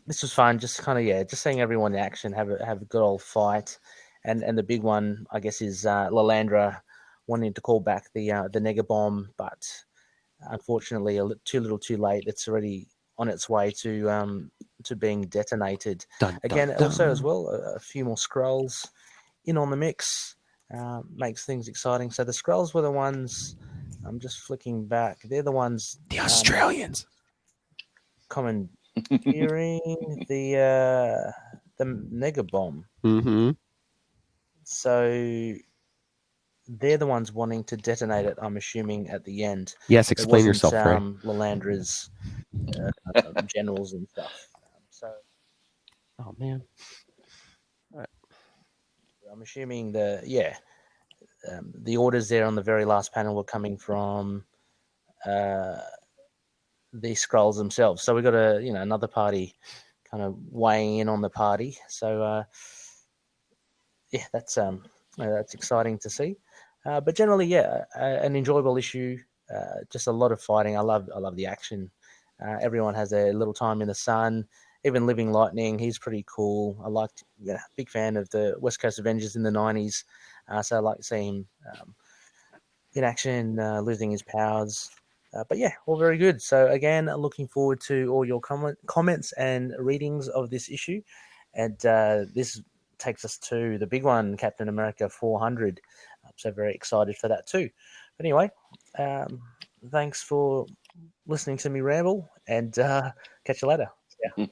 this was fun. Just kind of just seeing everyone in action, have a good old fight, and the big one I guess is Lilandra wanting to call back the Nega bomb, but unfortunately too little, too late. It's already on its way to being detonated. Again, also as well, a few more Skrulls in on the mix makes things exciting. So the Skrulls were the ones. I'm just flicking back. They're the ones. The Australians. Commandeering the Nega bomb. Mm-hmm. So they're the ones wanting to detonate it, I'm assuming, at the end. Yes, explain yourself, Ray. Lilandra's generals and stuff. Oh, man. I'm assuming the orders there on the very last panel were coming from the Skrulls themselves. So we got another party kind of weighing in on the party. So that's exciting to see. But generally, an enjoyable issue. Just a lot of fighting. I love the action. Everyone has a little time in the sun. Even Living Lightning, he's pretty cool. I liked, big fan of the West Coast Avengers in the 90s. So I like to see him in action, losing his powers. But all very good. So again, looking forward to all your comments and readings of this issue. And this takes us to the big one, Captain America 400. So very excited for that too. But anyway, thanks for listening to me ramble, and catch you later. Yeah.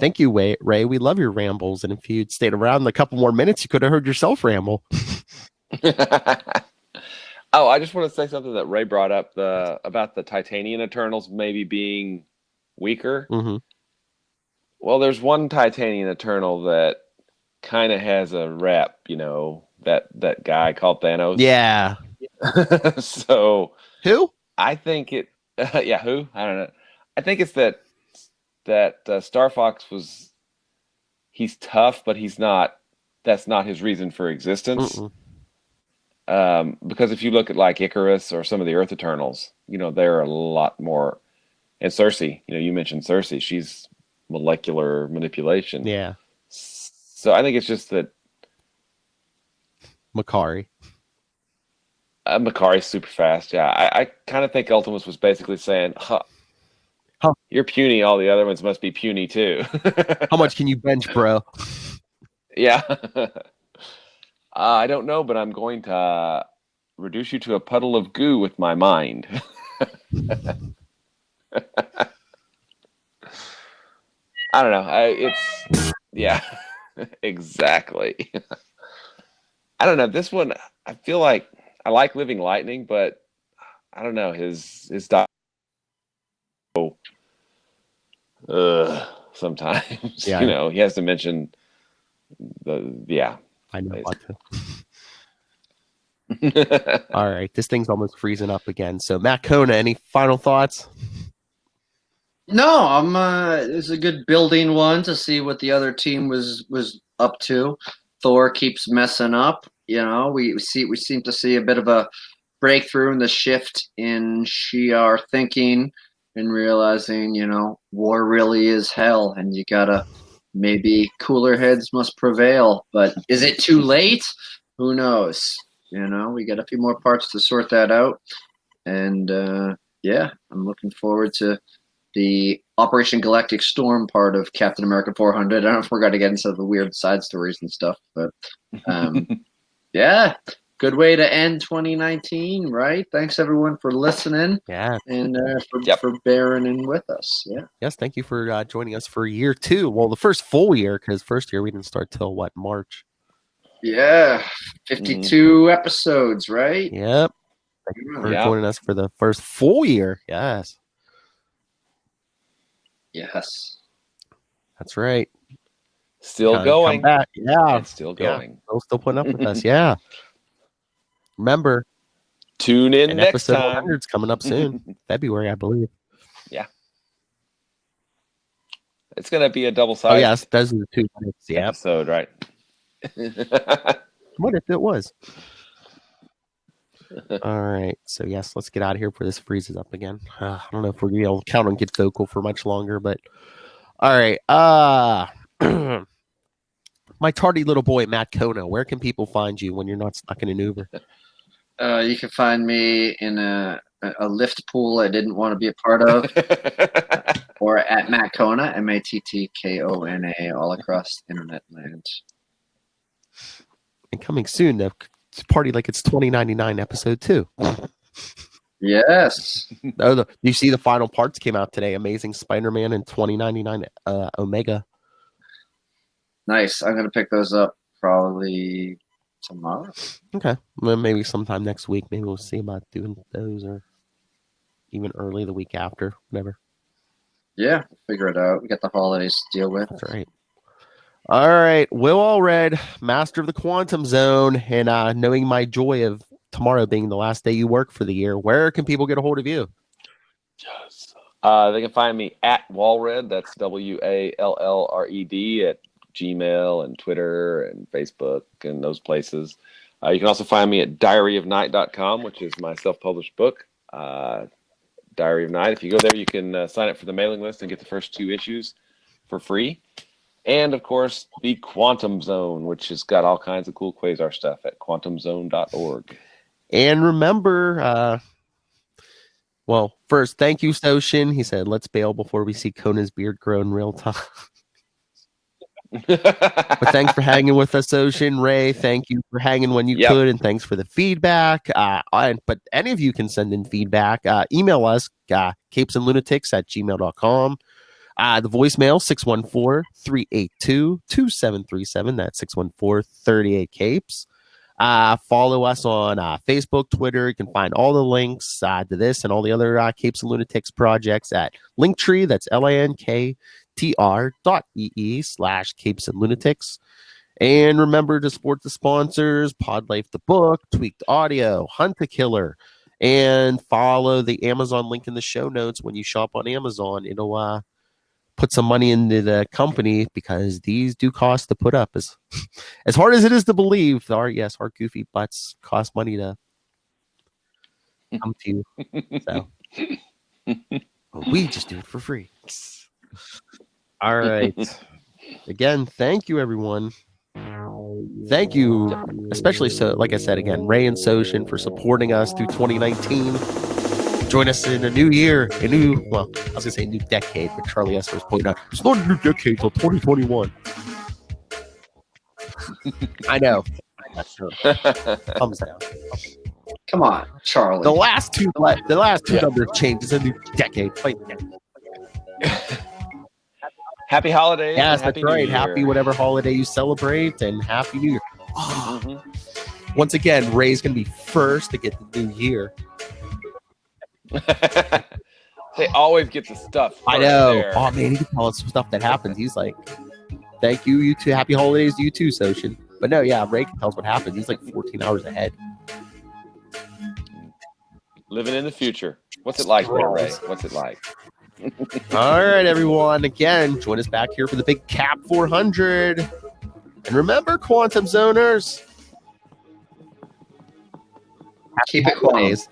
Thank you, Ray. We love your rambles. And if you'd stayed around a couple more minutes, you could have heard yourself ramble. Oh, I just want to say something that Ray brought up about the Titanian Eternals maybe being weaker. Mm-hmm. Well, there's one Titanian Eternal that kind of has a rap, that guy called Thanos. Yeah. So who? I think it. Who? I don't know. I think it's that Star Fox he's tough, but he's not. That's not his reason for existence. Because if you look at like Icarus or some of the Earth Eternals, they're a lot more. And Cersei, you mentioned Cersei. She's molecular manipulation. Yeah. So I think it's just that Makari. Makari's super fast. Yeah, I kind of think Ultimus was basically saying, "You're puny. All the other ones must be puny too." How much can you bench, bro? Yeah. I don't know, but I'm going to reduce you to a puddle of goo with my mind. I don't know. Exactly. I don't know. This one, I feel like I like Living Lightning, but I don't know. His sometimes, yeah. He has to mention I know what to. All right. This thing's almost freezing up again. So, Matt Kona, any final thoughts? No, it's a good building one to see what the other team was up to. Thor keeps messing up. We seem to see a bit of a breakthrough in the shift in Shi'ar thinking and realizing, war really is hell, and you gotta maybe cooler heads must prevail. But is it too late? Who knows? We got a few more parts to sort that out, and I'm looking forward to the Operation Galactic Storm part of Captain America 400. I don't know if we're going to get into the weird side stories and stuff, but good way to end 2019, right? Thanks everyone for listening. Yeah. And for bearing in with us. Yeah. Yes. Thank you for joining us for year 2. Well, the first full year, because first year we didn't start till March? Yeah. 52 episodes, right? Yep. Thank you for joining us for the first full year. Yes. Yes. That's right. Still going. Come back. Yeah. And still going. Yeah. Still putting up with us. Yeah. Remember, tune in next episode time. 100's coming up soon. February, I believe. Yeah. It's going to be a double-sided Oh, yes. Those are the 2 minutes. episode, right? What if it was? All right. So, yes, let's get out of here before this freezes up again. I don't know if we're going to count on Get Vocal for much longer, but all right. My tardy little boy, Matt Kona, where can people find you when you're not stuck in an Uber? You can find me in a lift pool I didn't want to be a part of, or at Matt Kona, MATTKONA, all across internet land. And coming soon, to Party Like It's 2099 episode 2. Yes. Oh, you see the final parts came out today. Amazing Spider-Man and 2099 Omega. Nice. I'm going to pick those up probably tomorrow. Okay. Well, maybe sometime next week. Maybe we'll see about doing those, or even early the week after, whatever. Yeah, figure it out. We got the holidays to deal with. That's right. All right. Will Allred, master of the Quantum Zone, and knowing my joy of tomorrow being the last day you work for the year, where can people get a hold of you? Yes. They can find me at Wallred. That's WALLRED at Gmail and Twitter and Facebook and those places. You can also find me at diaryofnight.com, which is my self-published book, Diary of Night. If you go there, you can sign up for the mailing list and get the first 2 issues for free. And, of course, the Quantum Zone, which has got all kinds of cool Quasar stuff at quantumzone.org. And remember, well, first, thank you, Soshin. He said, let's bail before we see Kona's beard grow in real time. But thanks for hanging with us, Ocean. Ray, thank you for hanging when you could, and thanks for the feedback. But any of you can send in feedback. Email us, capesandlunatics@gmail.com. The voicemail, 614-382-2737. That's 614-38-CAPES. Follow us on Facebook, Twitter. You can find all the links to this and all the other Capes and Lunatics projects at Linktree. That's linktr.ee/Capes and Lunatics. And remember to support the sponsors, Pod Life the Book, Tweaked Audio, Hunt a Killer, and follow the Amazon link in the show notes. When you shop on Amazon, it'll put some money into the company, because these do cost to put up. As hard as it is to believe, our goofy butts cost money to come to you. So we just do it for free. All right. Again, thank you, everyone. Thank you, especially, so like I said, again, Ray and Soshin, for supporting us through 2019. Join us in a new year, I was going to say new decade, but Charlie Esser was pointing out, it's not a new decade until 2021. I know. Thumbs down. Come on, Charlie. The last two numbers changed. It's a new decade. Fight again. Happy holidays. Yes, happy that's right. New Year. Happy whatever holiday you celebrate, and Happy New Year. Once again, Ray's going to be first to get the new year. They always get the stuff. I know. There. Oh, man, he can tell us some stuff that happens. He's like, thank you, you too. Happy holidays to you too, Soshin. But no, yeah, Ray can tell us what happens. He's like 14 hours ahead. Living in the future. What's it like there, Ray? What's it like? All right, everyone. Again, join us back here for the big Cap 400. And remember, Quantum Zoners, keep it quiet.